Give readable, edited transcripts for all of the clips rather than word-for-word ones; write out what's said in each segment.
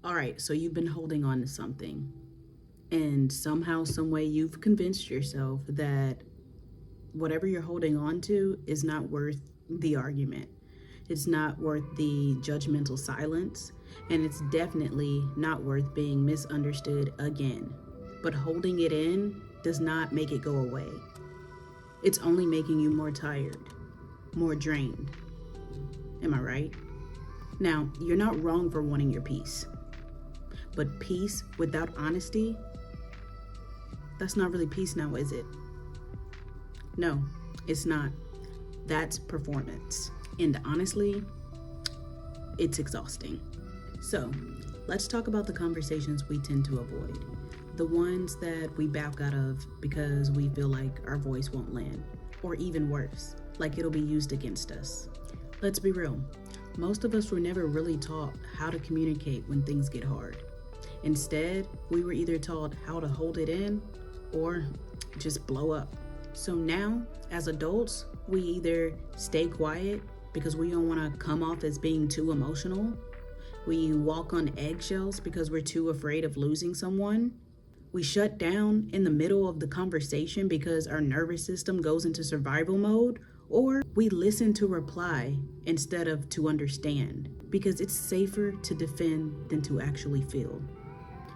All right, so you've been holding on to something, and somehow, some way, you've convinced yourself that whatever you're holding on to is not worth the argument. It's not worth the judgmental silence, and it's definitely not worth being misunderstood again. But holding it in does not make it go away. It's only making you more tired, more drained. Am I right? Now, you're not wrong for wanting your peace. But peace without honesty, that's not really peace now, is it? No, it's not. That's performance. And honestly, it's exhausting. So, let's talk about the conversations we tend to avoid. The ones that we back out of because we feel like our voice won't land. Or even worse, like it'll be used against us. Let's be real. Most of us were never really taught how to communicate when things get hard. Instead, we were either taught how to hold it in or just blow up. So now, as adults, we either stay quiet because we don't want to come off as being too emotional. We walk on eggshells because we're too afraid of losing someone. We shut down in the middle of the conversation because our nervous system goes into survival mode. Or we listen to reply instead of to understand because it's safer to defend than to actually feel.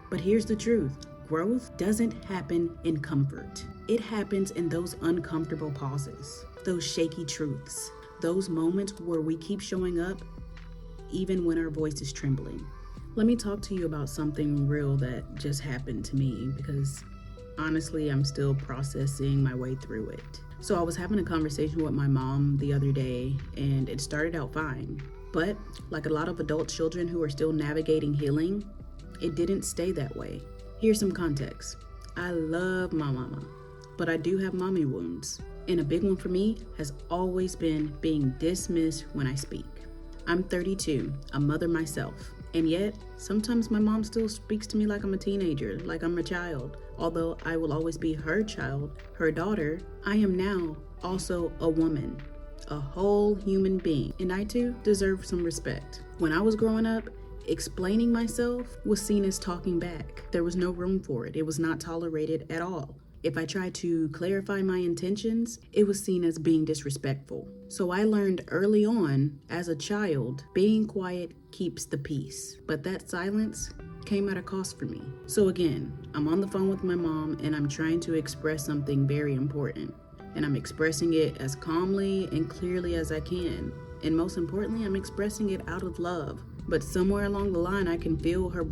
But here's the truth. Growth doesn't happen in comfort. It happens in those uncomfortable pauses, those shaky truths, those moments where we keep showing up even when our voice is trembling. Let me talk to you about something real that just happened to me because honestly, I'm still processing my way through it. So I was having a conversation with my mom the other day and it started out fine. But like a lot of adult children who are still navigating healing, it didn't stay that way. Here's some context. I love my mama, but I do have mommy wounds. And a big one for me has always been being dismissed when I speak. I'm 32, a mother myself. And yet, sometimes my mom still speaks to me like I'm a teenager, like I'm a child. Although I will always be her child, her daughter, I am now also a woman, a whole human being. And I too deserve some respect. When I was growing up, explaining myself was seen as talking back. There was no room for it. It was not tolerated at all. If I tried to clarify my intentions, it was seen as being disrespectful. So I learned early on, as a child, being quiet keeps the peace. But that silence came at a cost for me. So again, I'm on the phone with my mom and I'm trying to express something very important. And I'm expressing it as calmly and clearly as I can. And most importantly, I'm expressing it out of love. But somewhere along the line, I can feel her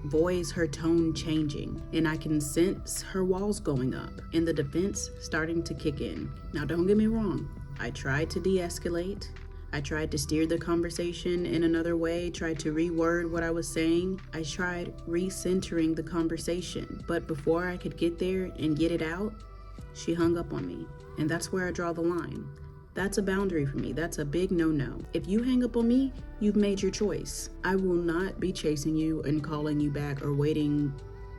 voice, her tone changing, and I can sense her walls going up and the defense starting to kick in. Now, don't get me wrong. I tried to de-escalate. I tried to steer the conversation in another way, tried to reword what I was saying. I tried recentering the conversation, but before I could get there and get it out, she hung up on me. And that's where I draw the line. That's a boundary for me. That's a big no-no. If you hang up on me, you've made your choice. I will not be chasing you and calling you back or waiting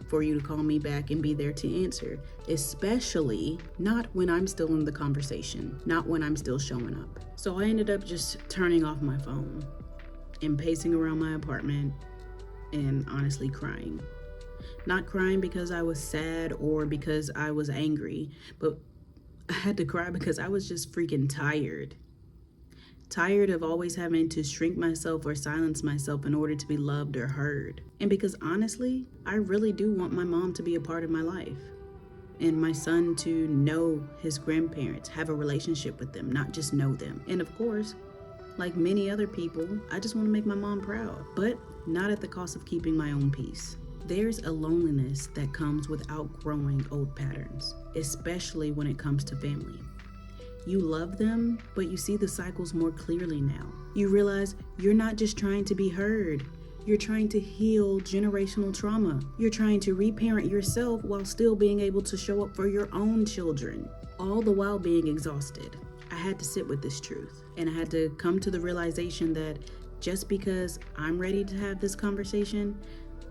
for you to call me back and be there to answer, especially not when I'm still in the conversation, not when I'm still showing up. So I ended up just turning off my phone and pacing around my apartment and honestly crying. Not crying because I was sad or because I was angry, but I had to cry because I was just freaking tired. Tired of always having to shrink myself or silence myself in order to be loved or heard. And because honestly, I really do want my mom to be a part of my life. And my son to know his grandparents, have a relationship with them, not just know them. And of course, like many other people, I just want to make my mom proud, but not at the cost of keeping my own peace. There's a loneliness that comes with outgrowing old patterns, especially when it comes to family. You love them, but you see the cycles more clearly now. You realize you're not just trying to be heard. You're trying to heal generational trauma. You're trying to reparent yourself while still being able to show up for your own children, all the while being exhausted. I had to sit with this truth, and I had to come to the realization that just because I'm ready to have this conversation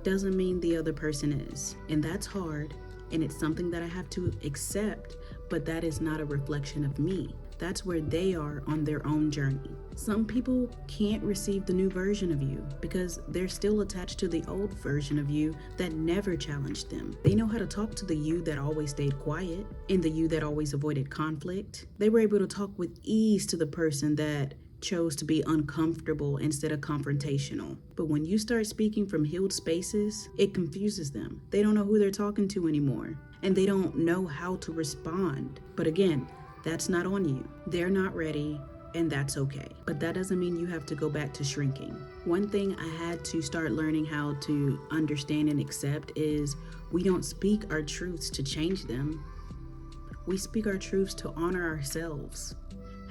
doesn't mean the other person is. And that's hard, and it's something that I have to accept, but that is not a reflection of me. That's where they are on their own journey. Some people can't receive the new version of you because they're still attached to the old version of you that never challenged them. They know how to talk to the you that always stayed quiet and the you that always avoided conflict. They were able to talk with ease to the person that chose to be uncomfortable instead of confrontational. But when you start speaking from healed spaces, it confuses them. They don't know who they're talking to anymore, and they don't know how to respond. But again, that's not on you. They're not ready, and that's okay. But that doesn't mean you have to go back to shrinking. One thing I had to start learning how to understand and accept is we don't speak our truths to change them. We speak our truths to honor ourselves.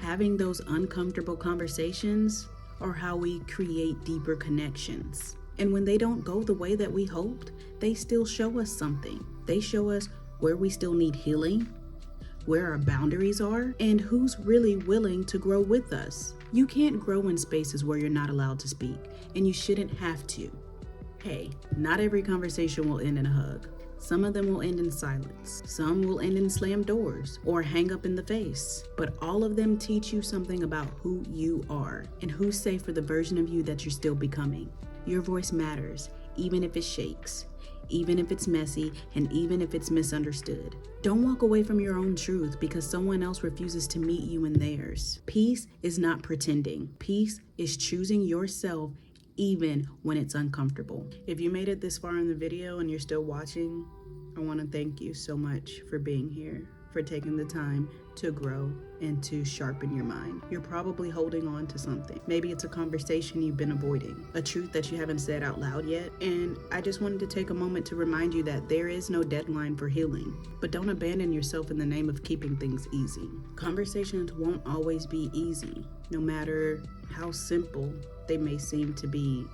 Having those uncomfortable conversations are how we create deeper connections. And when they don't go the way that we hoped, they still show us something. They show us where we still need healing, where our boundaries are, and who's really willing to grow with us. You can't grow in spaces where you're not allowed to speak, and you shouldn't have to. Hey, not every conversation will end in a hug. Some of them will end in silence. Some will end in slammed doors or hang up in the face. But all of them teach you something about who you are and who's safe for the version of you that you're still becoming. Your voice matters, even if it shakes, even if it's messy, and even if it's misunderstood. Don't walk away from your own truth because someone else refuses to meet you in theirs. Peace is not pretending. Peace is choosing yourself even when it's uncomfortable. If you made it this far in the video and you're still watching, I want to thank you so much for being here, for taking the time to grow and to sharpen your mind. You're probably holding on to something. Maybe it's a conversation you've been avoiding, a truth that you haven't said out loud yet. And I just wanted to take a moment to remind you that there is no deadline for healing, but don't abandon yourself in the name of keeping things easy. Conversations won't always be easy, no matter how simple they may seem to be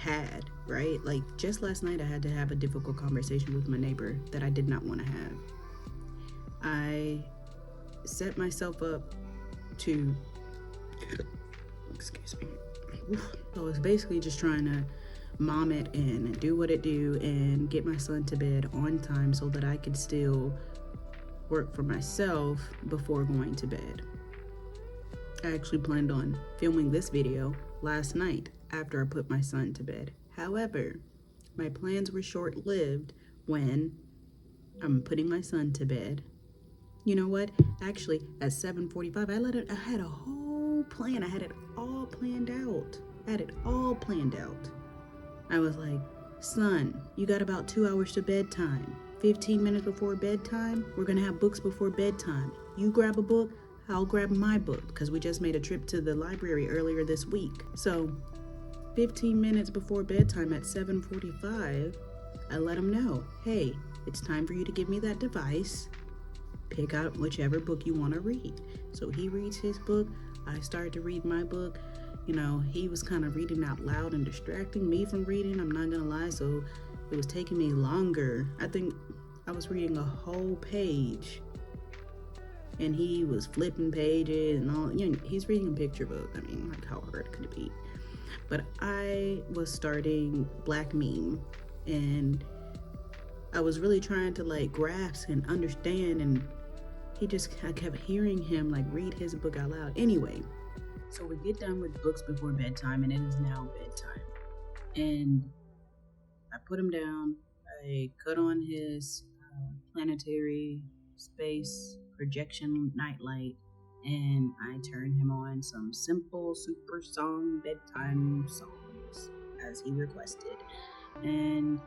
had, right? Like just last night, I had to have a difficult conversation with my neighbor that I did not want to have. I set myself up to, excuse me. So I was basically just trying to mom it and do what it do and get my son to bed on time so that I could still work for myself before going to bed. I actually planned on filming this video last night after I put my son to bed. However, my plans were short-lived when I'm putting my son to bed. You know what? Actually, at 7:45, I had a whole plan. I had it all planned out. I was like, son, you got about 2 hours to bedtime. 15 minutes before bedtime, we're gonna have books before bedtime. You grab a book, I'll grab my book, because we just made a trip to the library earlier this week. So 15 minutes before bedtime at 7:45, I let him know, hey, it's time for you to give me that device. Pick out whichever book you want to read. So he reads his book. I started to read my book. You know, he was kind of reading out loud and distracting me from reading. I'm not going to lie. So it was taking me longer. I think I was reading a whole page. And he was flipping pages and all. You know, he's reading a picture book. I mean, like, how hard could it be? But I was starting Black Meme. And I was really trying to like grasp and understand, and I kept hearing him like read his book out loud. Anyway, so we get done with books before bedtime, and it is now bedtime. And I put him down. I cut on his planetary space projection nightlight, and I turned him on some simple super song bedtime songs as he requested. And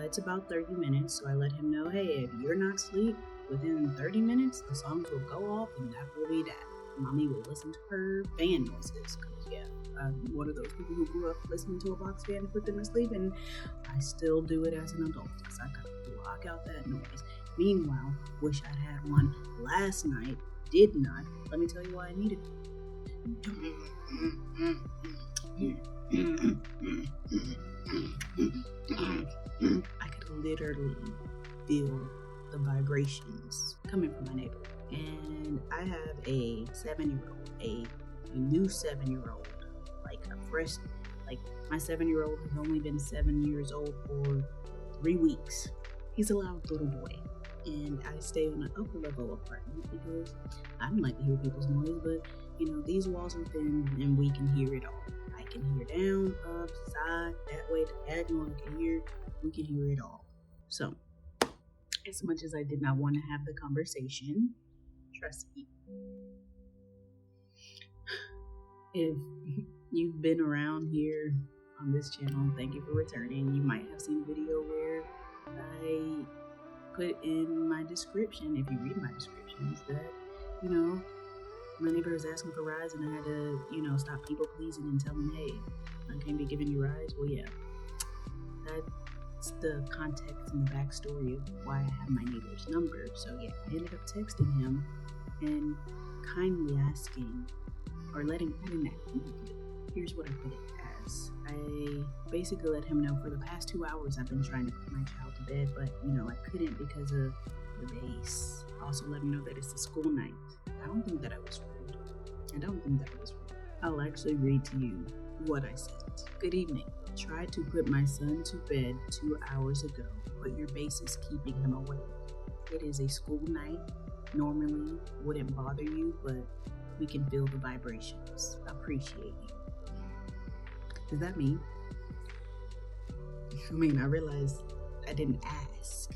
it's about 30 minutes, so I let him know, hey, if you're not asleep within 30 minutes, the songs will go off and that will be that. Mommy will listen to her fan noises, because yeah, I'm one of those people who grew up listening to a box fan to put them to sleep, and I still do it as an adult, because I gotta block out that noise. Meanwhile, wish I'd had one last night, did not. Let me tell you why I needed it. I could literally feel the vibrations coming from my neighbor. And I have a 7-year-old, a new 7-year-old, like a fresh, like my 7-year-old has only been 7 years old for 3 weeks. He's a loud little boy. And I stay on an upper level apartment because I don't like to hear people's noise, but these walls are thin and we can hear it all. I can hear down, up, side, that way, diagonal, we can hear it all. So, as much as I did not want to have the conversation, trust me, if you've been around here on this channel, thank you for returning. You might have seen a video where I put in my description, if you read my descriptions, that, my neighbor was asking for rides and I had to, stop people pleasing and tell them, hey, I can't be giving you rides. Well, yeah, that's the context and the backstory of why I have my neighbor's number. So, yeah, I ended up texting him and kindly asking, or letting, here's what I put it as. I basically let him know for the past 2 hours I've been trying to put my child to bed, but, I couldn't because of the base. I also let him know that it's a school night. I don't think that I was rude. I'll actually read to you what I said. Good evening. Tried to put my son to bed 2 hours ago, but your base is keeping him awake. It is a school night. Normally wouldn't bother you, but we can feel the vibrations. Appreciate you. Does that mean? I realized I didn't ask.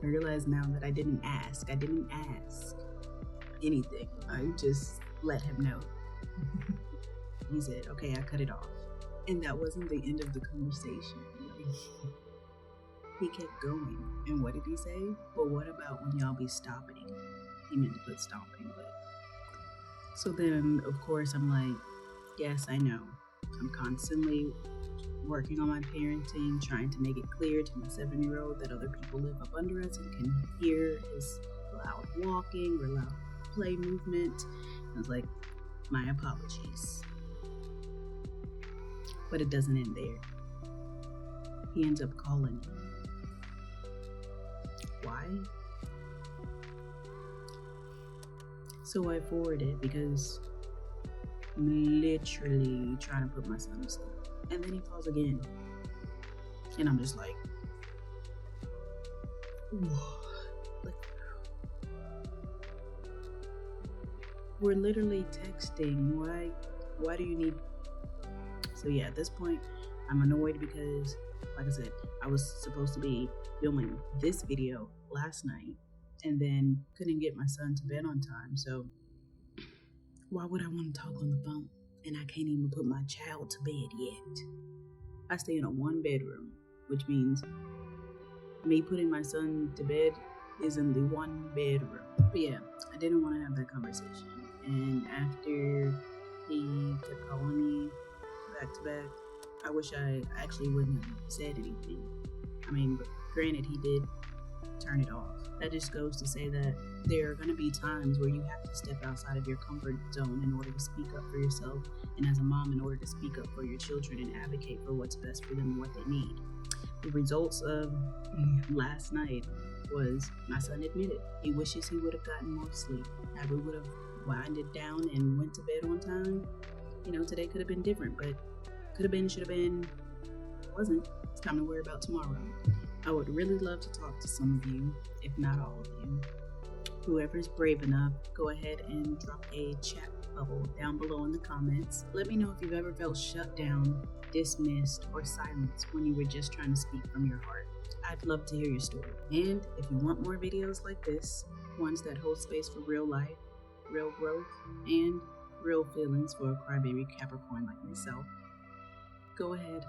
I realize now that I didn't ask. I didn't ask anything. I just let him know. He said, okay, I cut it off. And that wasn't the end of the conversation. He kept going. And what did he say? But what about when y'all be stopping? He meant to put stomping, but. So then, of course, I'm like, yes, I know. I'm constantly working on my parenting, trying to make it clear to my 7-year-old that other people live up under us and can hear his loud walking or loud play movement. I was like, my apologies. But it doesn't end there. He ends up calling me. Why? So I forwarded because I'm literally trying to put my son to sleep. And then he calls again. And I'm just like, whoa. We're literally texting. Why do you need? So yeah, at this point, I'm annoyed because, like I said, I was supposed to be filming this video last night and then couldn't get my son to bed on time. So why would I want to talk on the phone? And I can't even put my child to bed yet. I stay in a 1-bedroom, which means me putting my son to bed is in the 1-bedroom. But yeah, I didn't want to have that conversation. And after he kept calling me back to back, I wish I actually wouldn't have said anything. But granted, he did turn it off. That just goes to say that there are going to be times where you have to step outside of your comfort zone in order to speak up for yourself, and as a mom, in order to speak up for your children and advocate for what's best for them and what they need. The results of last night was my son admitted he wishes he would have gotten more sleep. If we would have winded down and went to bed on time, today could have been different, but could have been, should have been, wasn't. It's time to worry about tomorrow. I would really love to talk to some of you, if not all of you. Whoever's brave enough, go ahead and drop a chat bubble down below in the comments. Let me know if you've ever felt shut down, dismissed, or silenced when you were just trying to speak from your heart. I'd love to hear your story. And if you want more videos like this, ones that hold space for real life, real growth, and real feelings for a crybaby Capricorn like myself, go ahead,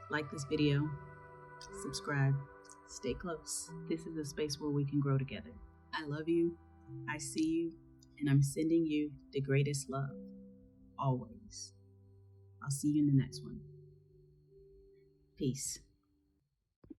like this video, subscribe, stay close. This is a space where we can grow together. I love you, I see you, and I'm sending you the greatest love, always. I'll see you in the next one. Peace.